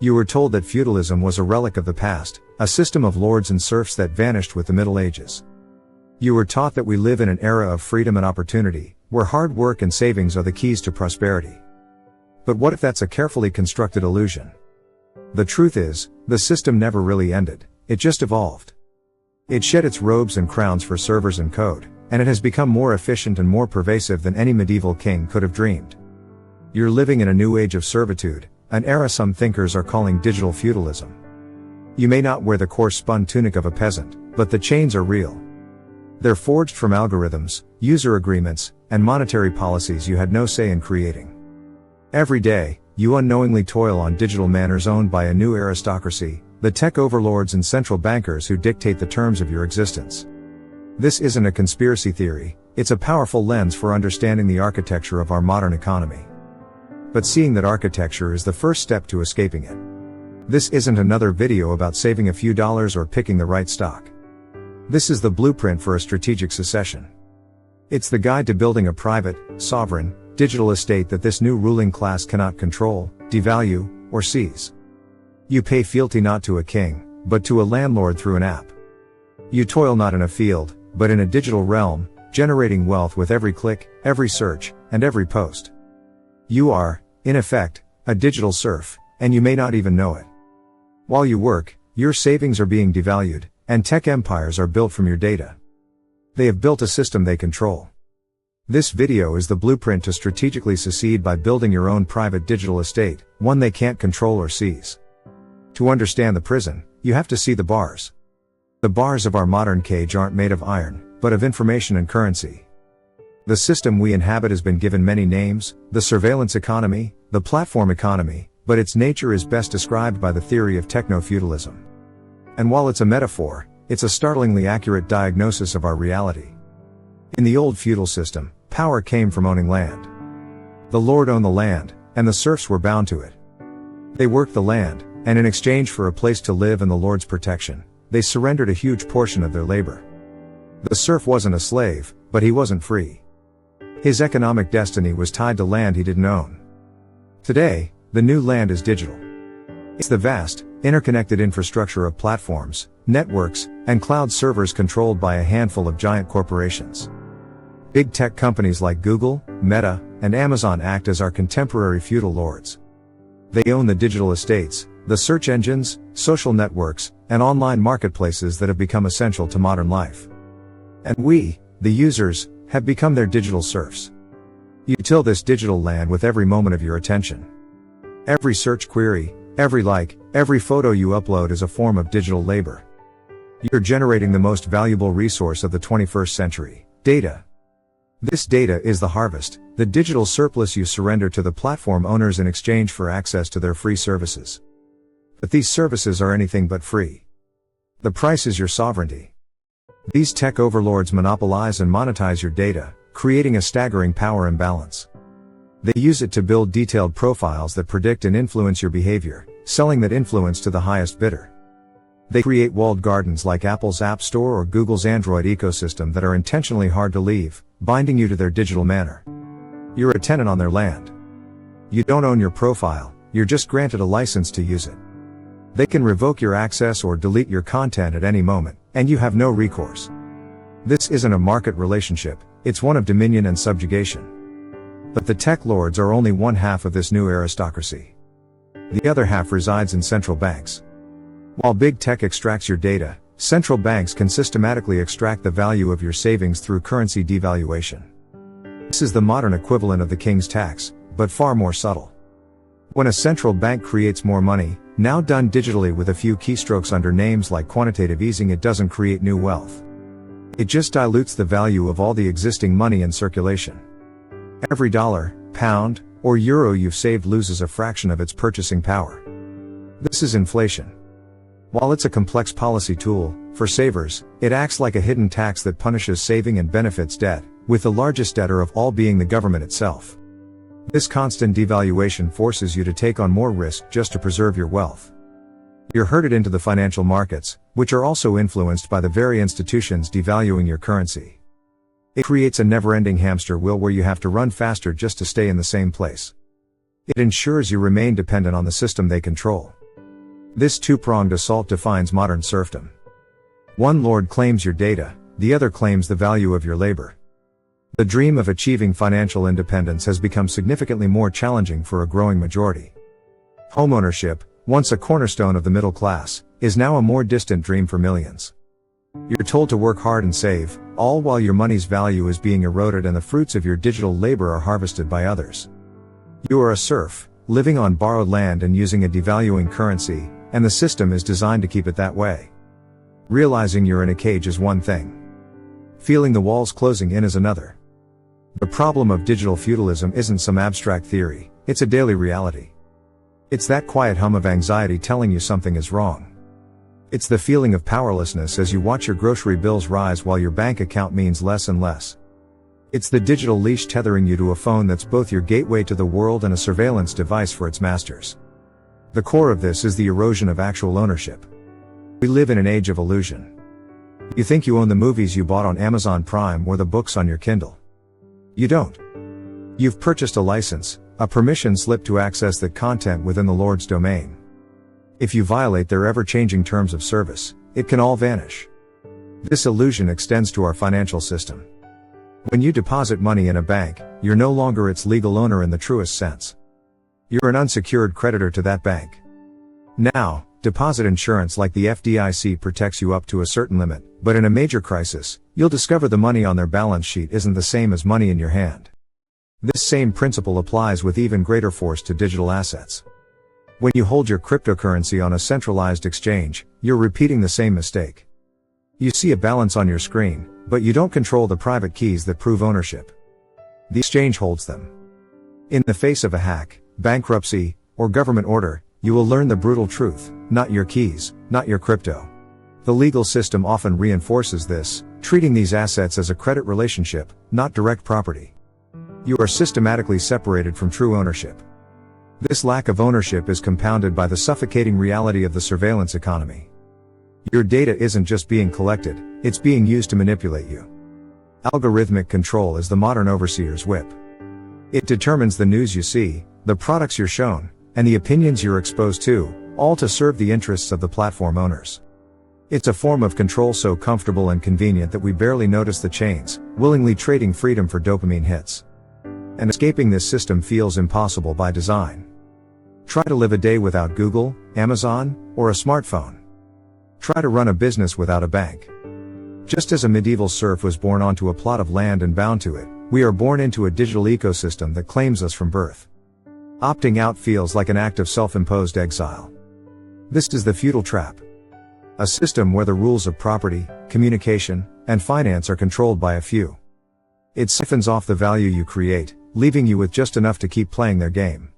You were told that feudalism was a relic of the past, a system of lords and serfs that vanished with the Middle Ages. You were taught that we live in an era of freedom and opportunity, where hard work and savings are the keys to prosperity. But what if that's a carefully constructed illusion? The truth is, the system never really ended, it just evolved. It shed its robes and crowns for servers and code, and it has become more efficient and more pervasive than any medieval king could have dreamed. You're living in a new age of servitude, an era some thinkers are calling digital feudalism. You may not wear the coarse spun tunic of a peasant, but the chains are real. They're forged from algorithms, user agreements, and monetary policies you had no say in creating. Every day, you unknowingly toil on digital manners owned by a new aristocracy, the tech overlords and central bankers who dictate the terms of your existence. This isn't a conspiracy theory, it's a powerful lens for understanding the architecture of our modern economy. But seeing that architecture is the first step to escaping it. This isn't another video about saving a few dollars or picking the right stock. This is the blueprint for a strategic secession. It's the guide to building a private, sovereign, digital estate that this new ruling class cannot control, devalue, or seize. You pay fealty not to a king, but to a landlord through an app. You toil not in a field, but in a digital realm, generating wealth with every click, every search, and every post. You are, in effect, a digital serf, and you may not even know it. While you work, your savings are being devalued, and tech empires are built from your data. They have built a system they control. This video is the blueprint to strategically secede by building your own private digital estate, one they can't control or seize. To understand the prison, you have to see the bars. The bars of our modern cage aren't made of iron, but of information and currency. The system we inhabit has been given many names, the surveillance economy, the platform economy, but its nature is best described by the theory of Techno-Feudalism. And while it's a metaphor, it's a startlingly accurate diagnosis of our reality. In the old feudal system, power came from owning land. The lord owned the land, and the serfs were bound to it. They worked the land, and in exchange for a place to live and the lord's protection, they surrendered a huge portion of their labor. The serf wasn't a slave, but he wasn't free. His economic destiny was tied to land he didn't own. Today, the new land is digital. It's the vast, interconnected infrastructure of platforms, networks, and cloud servers controlled by a handful of giant corporations. Big tech companies like Google, Meta, and Amazon act as our contemporary feudal lords. They own the digital estates, the search engines, social networks, and online marketplaces that have become essential to modern life. And we, the users, have become their digital serfs. You till this digital land with every moment of your attention. Every search query, every like, every photo you upload is a form of digital labor. You're generating the most valuable resource of the 21st century, data. This data is the harvest, the digital surplus you surrender to the platform owners in exchange for access to their free services. But these services are anything but free. The price is your sovereignty. These tech overlords monopolize and monetize your data, creating a staggering power imbalance. They use it to build detailed profiles that predict and influence your behavior, selling that influence to the highest bidder. They create walled gardens like Apple's App Store or Google's Android ecosystem that are intentionally hard to leave, binding you to their digital manor. You're a tenant on their land. You don't own your profile, you're just granted a license to use it. They can revoke your access or delete your content at any moment, and you have no recourse. This isn't a market relationship, it's one of dominion and subjugation. But the tech lords are only one half of this new aristocracy. The other half resides in central banks. While big tech extracts your data, central banks can systematically extract the value of your savings through currency devaluation. This is the modern equivalent of the king's tax, but far more subtle. When a central bank creates more money, now done digitally with a few keystrokes under names like quantitative easing, it doesn't create new wealth. It just dilutes the value of all the existing money in circulation. Every dollar, pound, or euro you've saved loses a fraction of its purchasing power. This is inflation. While it's a complex policy tool, for savers, it acts like a hidden tax that punishes saving and benefits debt, with the largest debtor of all being the government itself. This constant devaluation forces you to take on more risk just to preserve your wealth. You're herded into the financial markets, which are also influenced by the very institutions devaluing your currency. It creates a never-ending hamster wheel where you have to run faster just to stay in the same place. It ensures you remain dependent on the system they control. This two-pronged assault defines modern serfdom. One lord claims your data, the other claims the value of your labor. The dream of achieving financial independence has become significantly more challenging for a growing majority. Homeownership, once a cornerstone of the middle class, is now a more distant dream for millions. You're told to work hard and save, all while your money's value is being eroded and the fruits of your digital labor are harvested by others. You are a serf, living on borrowed land and using a devaluing currency, and the system is designed to keep it that way. Realizing you're in a cage is one thing. Feeling the walls closing in is another. The problem of digital feudalism isn't some abstract theory, it's a daily reality. It's that quiet hum of anxiety telling you something is wrong. It's the feeling of powerlessness as you watch your grocery bills rise while your bank account means less and less. It's the digital leash tethering you to a phone that's both your gateway to the world and a surveillance device for its masters. The core of this is the erosion of actual ownership. We live in an age of illusion. You think you own the movies you bought on Amazon Prime or the books on your Kindle. You don't. You've purchased a license, a permission slip to access that content within the Lord's domain. If you violate their ever-changing terms of service, it can all vanish. This illusion extends to our financial system. When you deposit money in a bank, you're no longer its legal owner in the truest sense. You're an unsecured creditor to that bank. Now, deposit insurance like the FDIC protects you up to a certain limit, but in a major crisis, you'll discover the money on their balance sheet isn't the same as money in your hand. This same principle applies with even greater force to digital assets. When you hold your cryptocurrency on a centralized exchange, you're repeating the same mistake. You see a balance on your screen, but you don't control the private keys that prove ownership. The exchange holds them. In the face of a hack, bankruptcy, or government order, you will learn the brutal truth: not your keys, not your crypto. The legal system often reinforces this, treating these assets as a credit relationship, not direct property. You are systematically separated from true ownership. This lack of ownership is compounded by the suffocating reality of the surveillance economy. Your data isn't just being collected, it's being used to manipulate you. Algorithmic control is the modern overseer's whip. It determines the news you see, the products you're shown, and the opinions you're exposed to, all to serve the interests of the platform owners. It's a form of control so comfortable and convenient that we barely notice the chains, willingly trading freedom for dopamine hits. And escaping this system feels impossible by design. Try to live a day without Google, Amazon, or a smartphone. Try to run a business without a bank. Just as a medieval serf was born onto a plot of land and bound to it, we are born into a digital ecosystem that claims us from birth. Opting out feels like an act of self-imposed exile. This is the feudal trap. A system where the rules of property, communication, and finance are controlled by a few. It siphons off the value you create, leaving you with just enough to keep playing their game.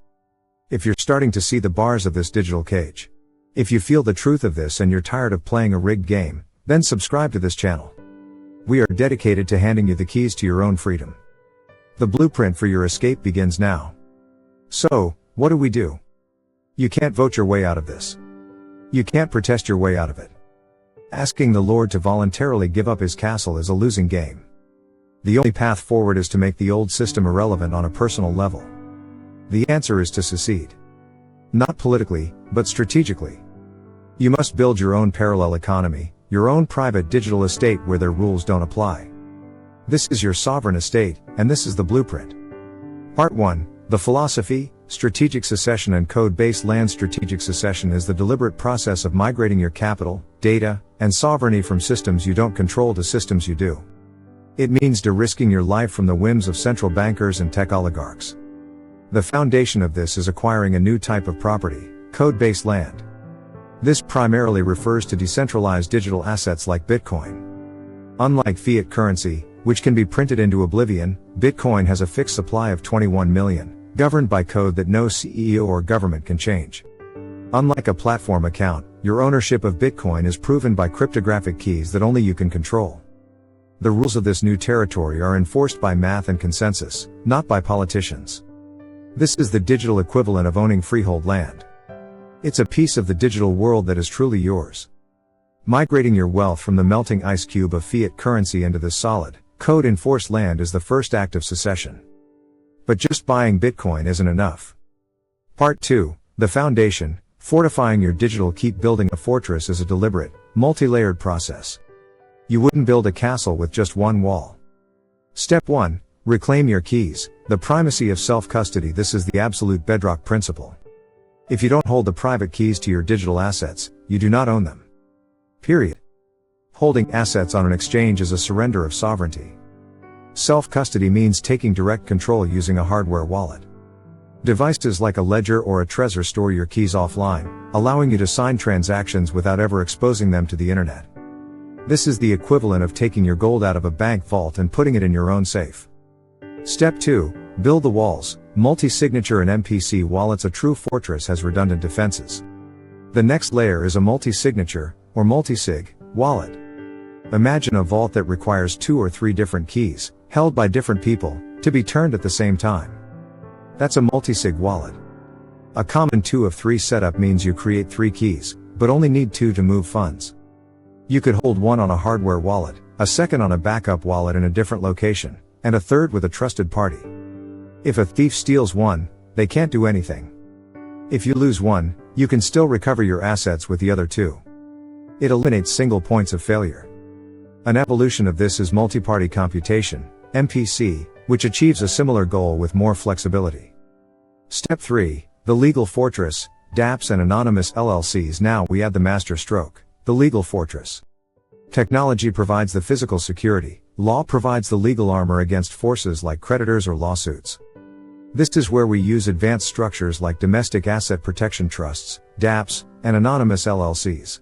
If you're starting to see the bars of this digital cage, if you feel the truth of this and you're tired of playing a rigged game, then subscribe to this channel. We are dedicated to handing you the keys to your own freedom. The blueprint for your escape begins now. So, what do? You can't vote your way out of this. You can't protest your way out of it. Asking the Lord to voluntarily give up his castle is a losing game. The only path forward is to make the old system irrelevant on a personal level. The answer is to secede. Not politically, but strategically. You must build your own parallel economy, your own private digital estate where their rules don't apply. This is your sovereign estate, and this is the blueprint. Part 1. The philosophy, Strategic Secession and Code-Based Land. Strategic Secession is the deliberate process of migrating your capital, data, and sovereignty from systems you don't control to systems you do. It means de-risking your life from the whims of central bankers and tech oligarchs. The foundation of this is acquiring a new type of property, code-based land. This primarily refers to decentralized digital assets like Bitcoin. Unlike fiat currency, which can be printed into oblivion, Bitcoin has a fixed supply of 21 million, governed by code that no CEO or government can change. Unlike a platform account, your ownership of Bitcoin is proven by cryptographic keys that only you can control. The rules of this new territory are enforced by math and consensus, not by politicians. This is the digital equivalent of owning freehold land. It's a piece of the digital world that is truly yours. Migrating your wealth from the melting ice cube of fiat currency into this solid, code-enforced land is the first act of secession. But just buying Bitcoin isn't enough. Part 2, the foundation, Fortifying your digital keep. Building a fortress is a deliberate, multi-layered process. You wouldn't build a castle with just one wall. Step 1. Reclaim your keys, the primacy of self-custody. This is the absolute bedrock principle. If you don't hold the private keys to your digital assets, you do not own them. Period. Holding assets on an exchange is a surrender of sovereignty. Self-custody means taking direct control using a hardware wallet. Devices like a ledger or a Trezor store your keys offline, allowing you to sign transactions without ever exposing them to the internet. This is the equivalent of taking your gold out of a bank vault and putting it in your own safe. Step 2. Build the walls. Multi-signature and MPC wallets. A true fortress has redundant defenses. The next layer is a multi-signature, or multisig, wallet. Imagine a vault that requires 2 or 3 different keys, held by different people, to be turned at the same time. That's a multisig wallet. A common 2 of 3 setup means you create 3 keys, but only need 2 to move funds. You could hold one on a hardware wallet, a second on a backup wallet in a different location, and a third with a trusted party. If a thief steals one, they can't do anything. If you lose one, you can still recover your assets with the other 2. It eliminates single points of failure. An evolution of this is multi-party computation, MPC, which achieves a similar goal with more flexibility. Step 3. The legal fortress, DAPTs and anonymous LLCs. Now we add the master stroke, the legal fortress. Technology provides the physical security, law provides the legal armor against forces like creditors or lawsuits. This is where we use advanced structures like domestic asset protection trusts, DAPTs, and anonymous LLCs.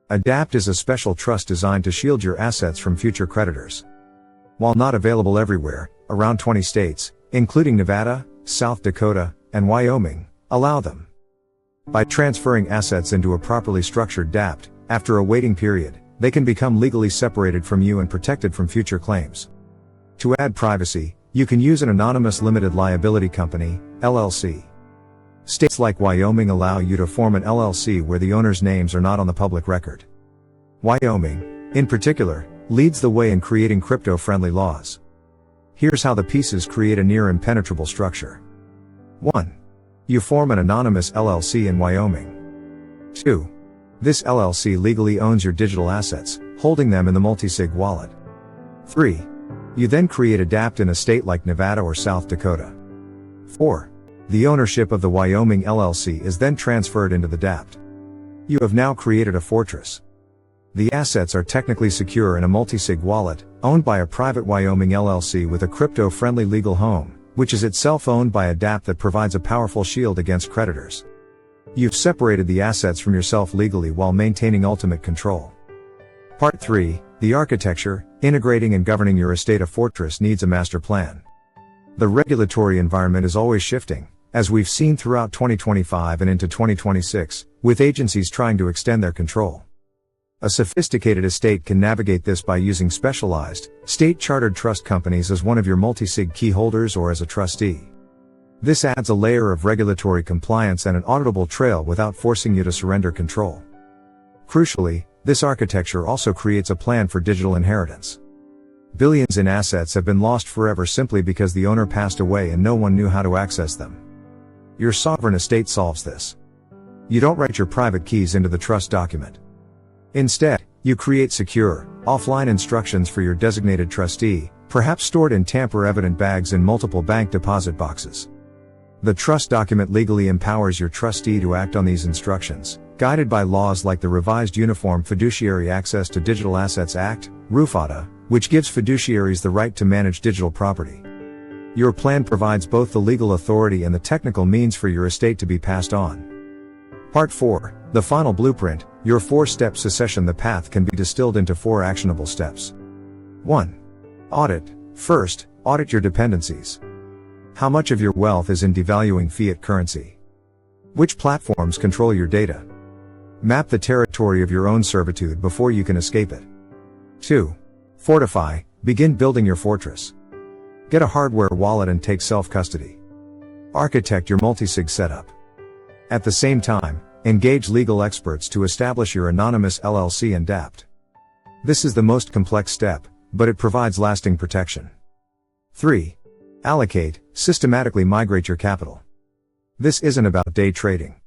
A DAPT is a special trust designed to shield your assets from future creditors. While not available everywhere, around 20 states, including Nevada, South Dakota, and Wyoming, allow them. By transferring assets into a properly structured DAPT, after a waiting period, they can become legally separated from you and protected from future claims. To add privacy, you can use an anonymous limited liability company, LLC. States like Wyoming allow you to form an LLC where the owners' names are not on the public record. Wyoming, in particular, leads the way in creating crypto-friendly laws. Here's how the pieces create a near impenetrable structure. 1. You form an anonymous LLC in Wyoming. 2. This LLC legally owns your digital assets, holding them in the multisig wallet. 3. You then create a DAPT in a state like Nevada or South Dakota. 4. The ownership of the Wyoming LLC is then transferred into the DAPT. You have now created a fortress. The assets are technically secure in a multisig wallet, owned by a private Wyoming LLC with a crypto-friendly legal home, which is itself owned by a DAPT that provides a powerful shield against creditors. You've separated the assets from yourself legally while maintaining ultimate control. Part 3, the architecture, integrating and governing your estate. A fortress needs a master plan. The regulatory environment is always shifting, as we've seen throughout 2025 and into 2026, with agencies trying to extend their control. A sophisticated estate can navigate this by using specialized, state-chartered trust companies as one of your multisig key holders or as a trustee. This adds a layer of regulatory compliance and an auditable trail without forcing you to surrender control. Crucially, this architecture also creates a plan for digital inheritance. Billions in assets have been lost forever simply because the owner passed away and no one knew how to access them. Your sovereign estate solves this. You don't write your private keys into the trust document. Instead, you create secure, offline instructions for your designated trustee, perhaps stored in tamper-evident bags in multiple bank deposit boxes. The trust document legally empowers your trustee to act on these instructions, guided by laws like the revised Uniform Fiduciary Access to Digital Assets Act, RUFADA, which gives fiduciaries the right to manage digital property. Your plan provides both the legal authority and the technical means for your estate to be passed on. Part 4, the final blueprint, your 4-step secession. The path can be distilled into 4 actionable steps. 1. Audit. First, audit your dependencies. How much of your wealth is in devaluing fiat currency? Which platforms control your data? Map the territory of your own servitude before you can escape it. 2. Fortify. Begin building your fortress. Get a hardware wallet and take self-custody. Architect your multisig setup. At the same time, engage legal experts to establish your anonymous LLC and DAPT. This is the most complex step, but it provides lasting protection. 3. Allocate, systematically migrate your capital. This isn't about day trading.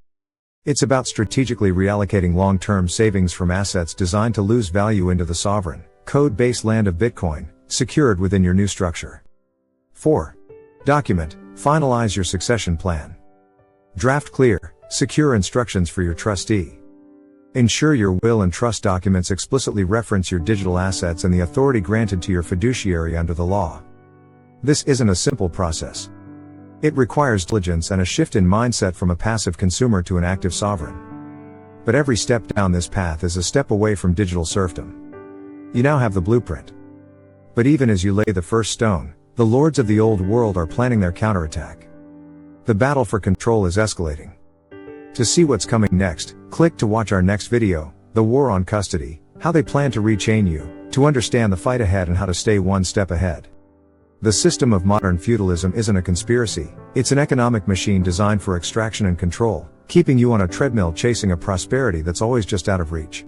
It's about strategically reallocating long-term savings from assets designed to lose value into the sovereign, code-based land of Bitcoin, secured within your new structure. 4. Document, finalize your succession plan. Draft clear, secure instructions for your trustee. Ensure your will and trust documents explicitly reference your digital assets and the authority granted to your fiduciary under the law. This isn't a simple process. It requires diligence and a shift in mindset from a passive consumer to an active sovereign. But every step down this path is a step away from digital serfdom. You now have the blueprint. But even as you lay the first stone, the lords of the old world are planning their counterattack. The battle for control is escalating. To see what's coming next, click to watch our next video, The War on Custody, how they plan to rechain you, to understand the fight ahead and how to stay one step ahead. The system of modern feudalism isn't a conspiracy, it's an economic machine designed for extraction and control, keeping you on a treadmill chasing a prosperity that's always just out of reach.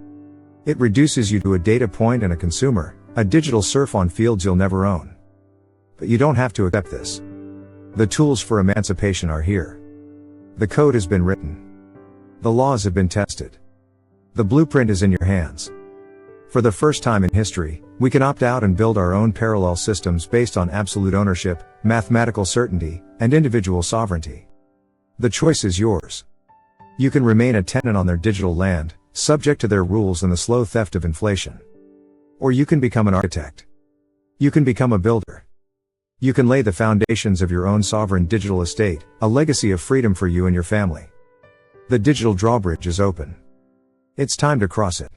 It reduces you to a data point and a consumer, a digital serf on fields you'll never own. But you don't have to accept this. The tools for emancipation are here. The code has been written. The laws have been tested. The blueprint is in your hands. For the first time in history, we can opt out and build our own parallel systems based on absolute ownership, mathematical certainty, and individual sovereignty. The choice is yours. You can remain a tenant on their digital land, subject to their rules and the slow theft of inflation. Or you can become an architect. You can become a builder. You can lay the foundations of your own sovereign digital estate, a legacy of freedom for you and your family. The digital drawbridge is open. It's time to cross it.